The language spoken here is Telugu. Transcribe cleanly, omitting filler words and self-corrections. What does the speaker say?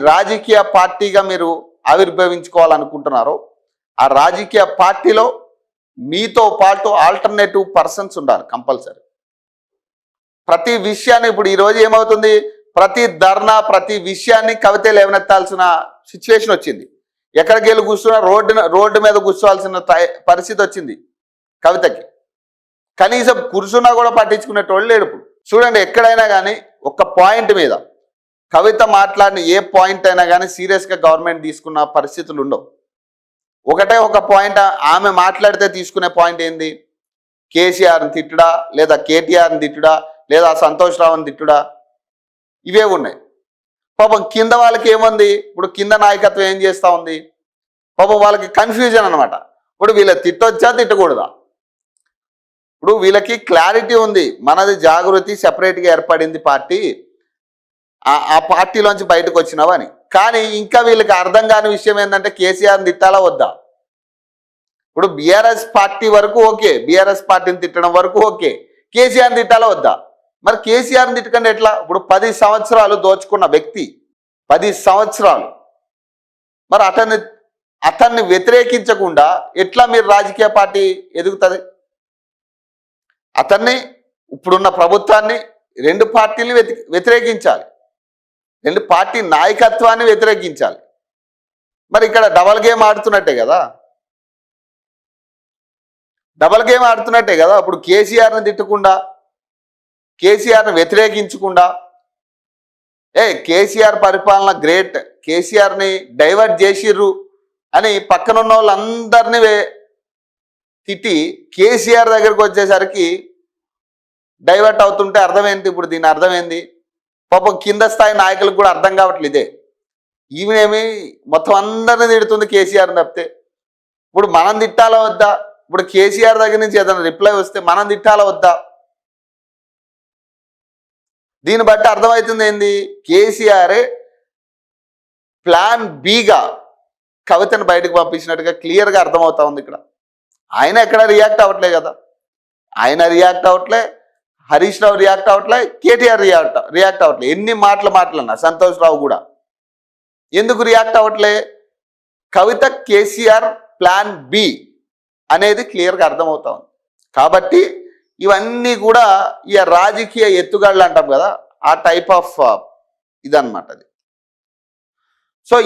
రాజకీయ పార్టీగా మీరు ఆవిర్భవించుకోవాలనుకుంటున్నారో ఆ రాజకీయ పార్టీలో మీతో పాటు ఆల్టర్నేటివ్ పర్సన్స్ ఉండాలి కంపల్సరీ. ప్రతి విషయాన్ని ఇప్పుడు ఈరోజు ఏమవుతుంది, ప్రతి ధర్నా ప్రతి విషయాన్ని కవిత లేవనెత్తాల్సిన సిచ్యువేషన్ వచ్చింది. ఎక్కడికి వెళ్ళి కూర్చున్నా రోడ్డు మీద కూర్చోవాల్సిన పరిస్థితి వచ్చింది కవితకి. కనీసం కూర్చున్నా కూడా పట్టించుకునేటోళ్ళు లేడు. చూడండి, ఎక్కడైనా కానీ ఒక పాయింట్ మీద కవిత మాట్లాడిన ఏ పాయింట్ అయినా కానీ సీరియస్గా గవర్నమెంట్ తీసుకున్న పరిస్థితులు ఉండవు. ఒక పాయింట్ ఆమె మాట్లాడితే తీసుకునే పాయింట్ ఏంది, కేసీఆర్ని తిట్టుడా, లేదా కేటీఆర్ని తిట్టుడా, లేదా సంతోష్ రావుని తిట్టుడా, ఇవే ఉన్నాయి. పాపం కింద వాళ్ళకి ఏముంది, ఇప్పుడు కింద నాయకత్వం ఏం చేస్తూ ఉంది, పాపం వాళ్ళకి కన్ఫ్యూజన్ అనమాట. ఇప్పుడు వీళ్ళ తిట్టొచ్చా తిట్టకూడదా, ఇప్పుడు వీళ్ళకి క్లారిటీ ఉంది, మనది జాగృతి సెపరేట్గా ఏర్పడింది పార్టీ, ఆ పార్టీలోంచి బయటకు వచ్చినావని. కానీ ఇంకా వీళ్ళకి అర్థం కాని విషయం ఏంటంటే కేసీఆర్ని తిట్టాలా వద్దా. ఇప్పుడు బీఆర్ఎస్ పార్టీ వరకు ఓకే, బీఆర్ఎస్ పార్టీని తిట్టడం వరకు ఓకే, కేసీఆర్ని తిట్టాలా వద్దా. మరి కేసీఆర్ని తిట్టకండి ఎట్లా, ఇప్పుడు 10 సంవత్సరాలు దోచుకున్న వ్యక్తి, 10 సంవత్సరాలు, మరి అతన్ని వ్యతిరేకించకుండా ఎట్లా మీరు రాజకీయ పార్టీ ఎదుగుతుంది. అతన్ని, ఇప్పుడున్న ప్రభుత్వాన్ని, 2 పార్టీలు వ్యతిరేకించాలి, 2 పార్టీ నాయకత్వాన్ని వ్యతిరేకించాలి. మరి ఇక్కడ డబల్ గేమ్ ఆడుతున్నట్టే కదా, అప్పుడు కేసీఆర్ని తిట్టకుండా, కేసీఆర్ని వ్యతిరేకించకుండా, కేసీఆర్ పరిపాలన గ్రేట్, కేసీఆర్ని డైవర్ట్ చేసిర్రు అని పక్కనున్న వాళ్ళందరినీ తిట్టి కేసీఆర్ దగ్గరికి వచ్చేసరికి డైవర్ట్ అవుతుంటే అర్థమైంది. ఇప్పుడు దీని అర్థమైంది, పాపం కింద స్థాయి నాయకులకు కూడా అర్థం కావట్లేదు ఇదే. ఈమెనేమి మొత్తం అందరినీ తిడుతుంది కేసీఆర్ని తప్పితే. ఇప్పుడు మనం తిట్టాలా వద్దా, ఇప్పుడు కేసీఆర్ దగ్గర నుంచి ఏదైనా రిప్లై వస్తే మనం తిట్టాలా వద్దా. దీన్ని బట్టి అర్థమవుతుంది ఏంది, కేసీఆరే ప్లాన్ బిగా కవితను బయటకు పంపించినట్టుగా క్లియర్గా అర్థమవుతా ఉంది. ఇక్కడ ఆయన ఎక్కడ రియాక్ట్ అవ్వట్లే కదా, ఆయన రియాక్ట్ అవ్వట్లే, హరీష్ రావు రియాక్ట్ అవ్వట్లే, కేటీఆర్ రియాక్ట్ అవ్వట్లే. ఎన్ని మాటలన్నా సంతోష్ రావు కూడా ఎందుకు రియాక్ట్ అవ్వట్లే, కవిత కేసీఆర్ ప్లాన్ బి అనేది క్లియర్గా అర్థమవుతా ఉంది. కాబట్టి ఇవన్నీ కూడా ఈ రాజకీయ ఎత్తుగాళ్ళు అంటాం కదా, ఆ టైప్ ఆఫ్ ఇదన్నమాట అది. సో